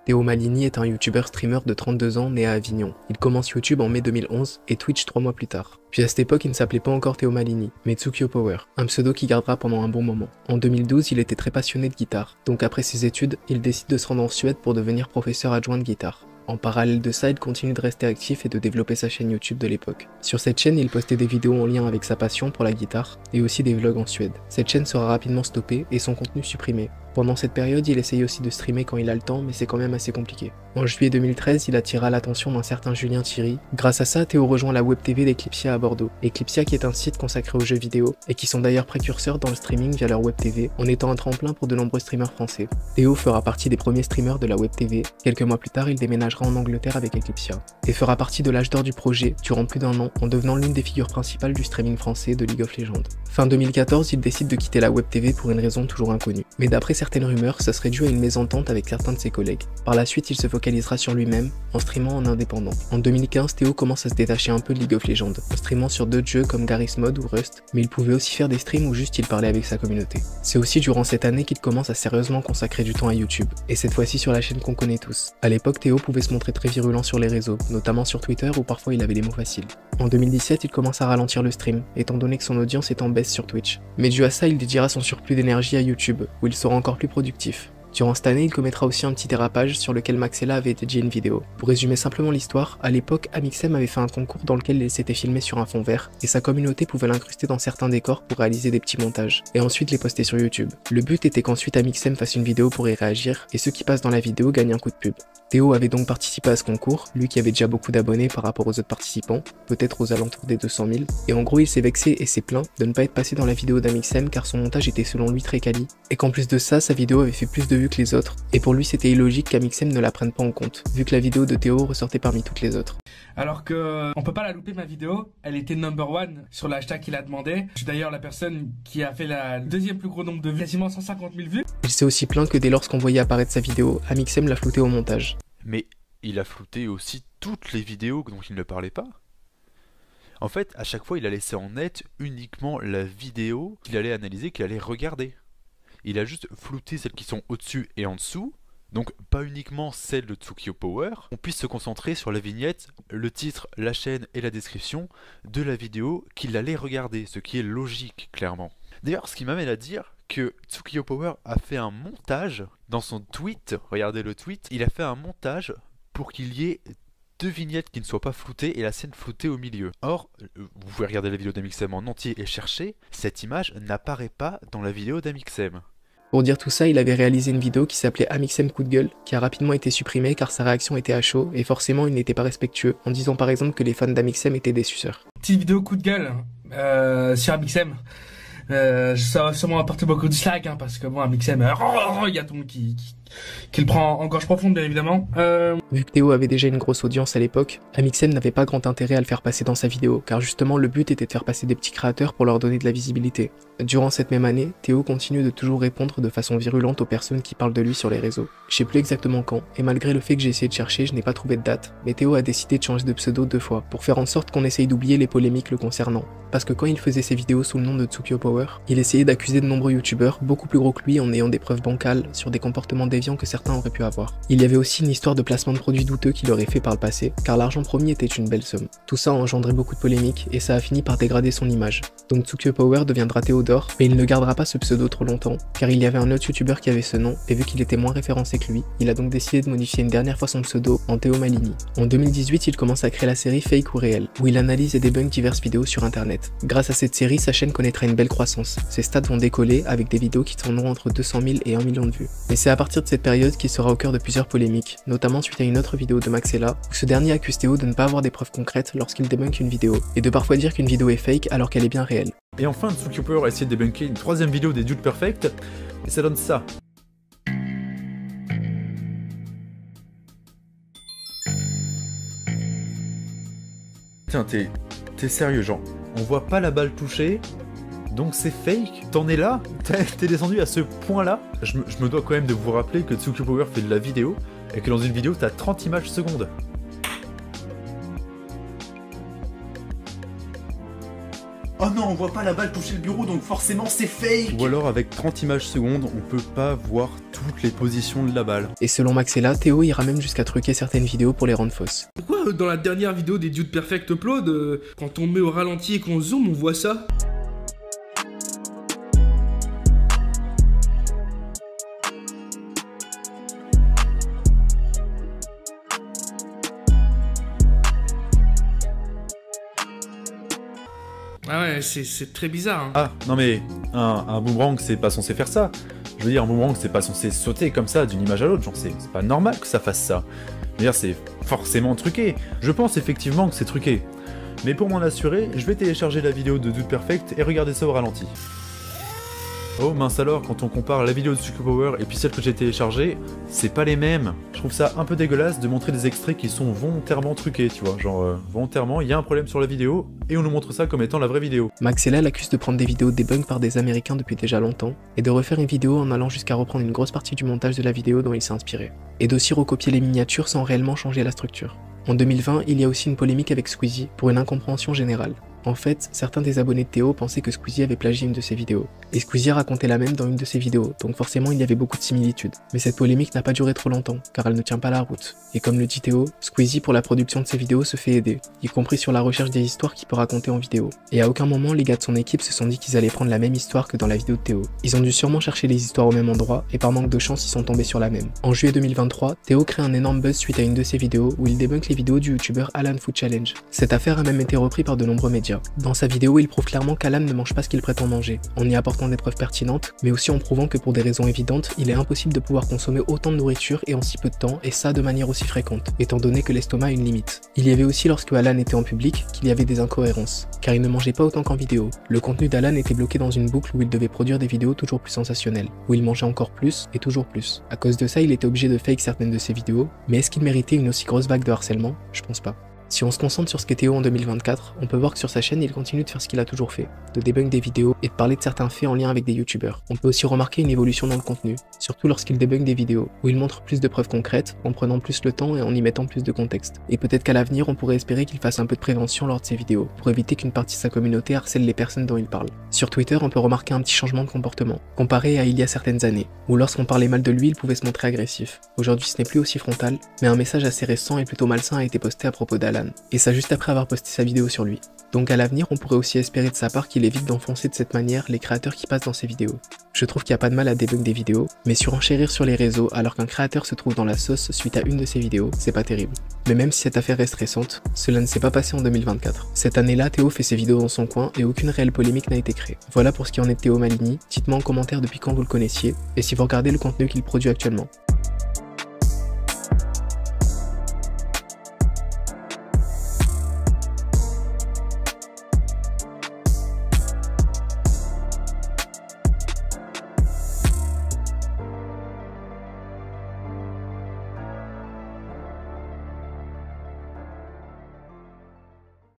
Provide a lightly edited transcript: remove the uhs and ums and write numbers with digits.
Théo Malini est un youtubeur streamer de 32 ans né à Avignon. Il commence YouTube en mai 2011 et Twitch 3 mois plus tard. Puis à cette époque, il ne s'appelait pas encore Théo Malini, mais Tsukio Power, un pseudo qu'il gardera pendant un bon moment. En 2012, il était très passionné de guitare, donc après ses études, il décide de se rendre en Suède pour devenir professeur adjoint de guitare. En parallèle de ça, il continue de rester actif et de développer sa chaîne YouTube de l'époque. Sur cette chaîne, il postait des vidéos en lien avec sa passion pour la guitare et aussi des vlogs en Suède. Cette chaîne sera rapidement stoppée et son contenu supprimé. Pendant cette période, il essaye aussi de streamer quand il a le temps, mais c'est quand même assez compliqué. En juillet 2013, il attira l'attention d'un certain Julien Thierry. Grâce à ça, Théo rejoint la web TV d'Eclipsia à Bordeaux. Eclipsia qui est un site consacré aux jeux vidéo et qui sont d'ailleurs précurseurs dans le streaming via leur web TV, en étant un tremplin pour de nombreux streamers français. Théo fera partie des premiers streamers de la web TV. Quelques mois plus tard, il déménagera en Angleterre avec Eclipsia et fera partie de l'âge d'or du projet durant plus d'un an en devenant l'une des figures principales du streaming français de League of Legends. Fin 2014, il décide de quitter la web TV pour une raison toujours inconnue. Mais d'après certaines rumeurs, ça serait dû à une mésentente avec certains de ses collègues. Par la suite, il se focalisera sur lui-même en streamant en indépendant. En 2015, Théo commence à se détacher un peu de League of Legends, en streamant sur d'autres jeux comme Garry's Mod ou Rust, mais il pouvait aussi faire des streams où juste il parlait avec sa communauté. C'est aussi durant cette année qu'il commence à sérieusement consacrer du temps à YouTube, et cette fois-ci sur la chaîne qu'on connaît tous. À l'époque, Théo pouvait se montrer très virulent sur les réseaux, notamment sur Twitter où parfois il avait des mots faciles. En 2017, il commence à ralentir le stream, étant donné que son audience est en baisse sur Twitch. Mais dû à ça, il dédiera son surplus d'énergie à YouTube, où il sera encore plus productif. Durant cette année, il commettra aussi un petit dérapage sur lequel Maxella avait dédié une vidéo. Pour résumer simplement l'histoire, à l'époque, Amixem avait fait un concours dans lequel il s'était filmé sur un fond vert, et sa communauté pouvait l'incruster dans certains décors pour réaliser des petits montages, et ensuite les poster sur YouTube. Le but était qu'ensuite Amixem fasse une vidéo pour y réagir, et ceux qui passent dans la vidéo gagnent un coup de pub. Théo avait donc participé à ce concours, lui qui avait déjà beaucoup d'abonnés par rapport aux autres participants, peut-être aux alentours des 200 000, et en gros il s'est vexé et s'est plaint de ne pas être passé dans la vidéo d'Amixem car son montage était selon lui très quali, et qu'en plus de ça, sa vidéo avait fait plus de vues que les autres, et pour lui c'était illogique qu'Amixem ne la prenne pas en compte, vu que la vidéo de Théo ressortait parmi toutes les autres. Alors que on peut pas la louper ma vidéo, elle était number one sur l'hashtag qu'il a demandé. Je suis d'ailleurs la personne qui a fait la deuxième plus gros nombre de vues, quasiment 150 000 vues. Il s'est aussi plaint que dès lors qu'on voyait apparaître sa vidéo, Amixem l'a flouté au montage. Mais il a flouté aussi toutes les vidéos dont il ne parlait pas. En fait, à chaque fois, il a laissé en net uniquement la vidéo qu'il allait analyser, qu'il allait regarder. Il a juste flouté celles qui sont au-dessus et en dessous, donc pas uniquement celles de Tsukio Power. On puisse se concentrer sur la vignette, le titre, la chaîne et la description de la vidéo qu'il allait regarder, ce qui est logique, clairement. D'ailleurs, ce qui m'amène à dire que Tsukio Power a fait un montage dans son tweet, regardez le tweet, il a fait un montage pour qu'il y ait deux vignettes qui ne soient pas floutées et la scène floutée au milieu. Or, vous pouvez regarder la vidéo d'Amixem en entier et chercher, cette image n'apparaît pas dans la vidéo d'Amixem. Pour dire tout ça, il avait réalisé une vidéo qui s'appelait Amixem coup de gueule, qui a rapidement été supprimée car sa réaction était à chaud et forcément il n'était pas respectueux, en disant par exemple que les fans d'Amixem étaient des suceurs. Petite vidéo coup de gueule sur Amixem. Ça va sûrement apporter beaucoup de dislike hein, parce que bon Amixem, il y a tout le monde qui le prend en gorge profonde bien évidemment. Vu que Théo avait déjà une grosse audience à l'époque, Amixem n'avait pas grand intérêt à le faire passer dans sa vidéo, car justement le but était de faire passer des petits créateurs pour leur donner de la visibilité. Durant cette même année, Théo continue de toujours répondre de façon virulente aux personnes qui parlent de lui sur les réseaux. Je sais plus exactement quand, et malgré le fait que j'ai essayé de chercher, je n'ai pas trouvé de date, mais Théo a décidé de changer de pseudo 2 fois, pour faire en sorte qu'on essaye d'oublier les polémiques le concernant. Parce que quand il faisait ses vidéos sous le nom de Tsukio Power, il essayait d'accuser de nombreux youtubeurs, beaucoup plus gros que lui en ayant des preuves bancales sur des comportements déviants que certains auraient pu avoir. Il y avait aussi une histoire de placement de produits douteux qu'il aurait fait par le passé, car l'argent promis était une belle somme. Tout ça a engendré beaucoup de polémiques, et ça a fini par dégrader son image. Donc Tsukio Power deviendra Théodore, mais il ne gardera pas ce pseudo trop longtemps, car il y avait un autre youtubeur qui avait ce nom, et vu qu'il était moins référencé que lui, il a donc décidé de modifier une dernière fois son pseudo en Théo Malini. En 2018, il commence à créer la série Fake ou Réel, où il analyse et débunk diverses vidéos sur internet. Grâce à cette série, sa chaîne connaîtra une belle croissance. Ses stats vont décoller avec des vidéos qui tourneront entre 200 000 et 1 million de vues. Mais c'est à partir de cette période qu'il sera au cœur de plusieurs polémiques, notamment suite à une autre vidéo de Maxella, où ce dernier accuse Théo de ne pas avoir des preuves concrètes lorsqu'il débunk une vidéo, et de parfois dire qu'une vidéo est fake alors qu'elle est bien réelle. Et enfin, Tsukio Power a essayé de débunker une troisième vidéo des Dudes Perfect, et ça donne ça. Tiens, t'es sérieux, genre, on voit pas la balle toucher, donc c'est fake? T'en es là? T'es descendu à ce point-là? Je me dois quand même de vous rappeler que Tsukio Power fait de la vidéo, et que dans une vidéo, t'as 30 images secondes. Oh non, on voit pas la balle toucher le bureau, donc forcément c'est fake. Ou alors avec 30 images secondes, on peut pas voir toutes les positions de la balle. Et selon Maxella, Théo ira même jusqu'à truquer certaines vidéos pour les rendre fausses. Pourquoi dans la dernière vidéo des Dude Perfect Upload, quand on met au ralenti et qu'on zoome, on voit ça? Ah ouais, c'est très bizarre. Hein. Ah, non mais, un boomerang c'est pas censé faire ça. Je veux dire, un boomerang c'est pas censé sauter comme ça d'une image à l'autre, genre c'est pas normal que ça fasse ça. Je veux dire, c'est forcément truqué. Je pense effectivement que c'est truqué. Mais pour m'en assurer, je vais télécharger la vidéo de Dude Perfect et regarder ça au ralenti. Oh mince alors, quand on compare la vidéo de Tsukuyopo Power et puis celle que j'ai téléchargée, c'est pas les mêmes. Je trouve ça un peu dégueulasse de montrer des extraits qui sont volontairement truqués, tu vois. Genre, volontairement, il y a un problème sur la vidéo, et on nous montre ça comme étant la vraie vidéo. Maxella l'accuse de prendre des vidéos debunk par des Américains depuis déjà longtemps, et de refaire une vidéo en allant jusqu'à reprendre une grosse partie du montage de la vidéo dont il s'est inspiré, et d'aussi recopier les miniatures sans réellement changer la structure. En 2020, il y a aussi une polémique avec Squeezie pour une incompréhension générale. En fait, certains des abonnés de Théo pensaient que Squeezie avait plagié une de ses vidéos, et Squeezie racontait la même dans une de ses vidéos, donc forcément il y avait beaucoup de similitudes. Mais cette polémique n'a pas duré trop longtemps, car elle ne tient pas la route. Et comme le dit Théo, Squeezie pour la production de ses vidéos se fait aider, y compris sur la recherche des histoires qu'il peut raconter en vidéo. Et à aucun moment les gars de son équipe se sont dit qu'ils allaient prendre la même histoire que dans la vidéo de Théo. Ils ont dû sûrement chercher les histoires au même endroit, et par manque de chance ils sont tombés sur la même. En juillet 2023, Théo crée un énorme buzz suite à une de ses vidéos où il débunk les vidéos du youtubeur Alan Food Challenge. Cette affaire a même été reprise par de nombreux médias. Dans sa vidéo, il prouve clairement qu'Alan ne mange pas ce qu'il prétend manger, en y apportant des preuves pertinentes, mais aussi en prouvant que pour des raisons évidentes, il est impossible de pouvoir consommer autant de nourriture et en si peu de temps, et ça de manière aussi fréquente, étant donné que l'estomac a une limite. Il y avait aussi lorsque Alan était en public qu'il y avait des incohérences, car il ne mangeait pas autant qu'en vidéo. Le contenu d'Alan était bloqué dans une boucle où il devait produire des vidéos toujours plus sensationnelles, où il mangeait encore plus et toujours plus. À cause de ça, il était obligé de fake certaines de ses vidéos, mais est-ce qu'il méritait une aussi grosse vague de harcèlement? Je pense pas. Si on se concentre sur ce qu'est Théo en 2024, on peut voir que sur sa chaîne il continue de faire ce qu'il a toujours fait, de débunk des vidéos et de parler de certains faits en lien avec des youtubeurs. On peut aussi remarquer une évolution dans le contenu, surtout lorsqu'il débunk des vidéos, où il montre plus de preuves concrètes, en prenant plus le temps et en y mettant plus de contexte. Et peut-être qu'à l'avenir on pourrait espérer qu'il fasse un peu de prévention lors de ses vidéos, pour éviter qu'une partie de sa communauté harcèle les personnes dont il parle. Sur Twitter, on peut remarquer un petit changement de comportement, comparé à il y a certaines années, où lorsqu'on parlait mal de lui, il pouvait se montrer agressif. Aujourd'hui ce n'est plus aussi frontal, mais un message assez récent et plutôt malsain a été posté à propos d'Alan, et ça juste après avoir posté sa vidéo sur lui. Donc à l'avenir, on pourrait aussi espérer de sa part qu'il évite d'enfoncer de cette manière les créateurs qui passent dans ses vidéos. Je trouve qu'il n'y a pas de mal à débunk des vidéos, mais surenchérir sur les réseaux alors qu'un créateur se trouve dans la sauce suite à une de ses vidéos, c'est pas terrible. Mais même si cette affaire reste récente, cela ne s'est pas passé en 2024. Cette année-là, Théo fait ses vidéos dans son coin et aucune réelle polémique n'a été créée. Voilà pour ce qui en est de Théo Malini, dites-moi en commentaire depuis quand vous le connaissiez, et si vous regardez le contenu qu'il produit actuellement.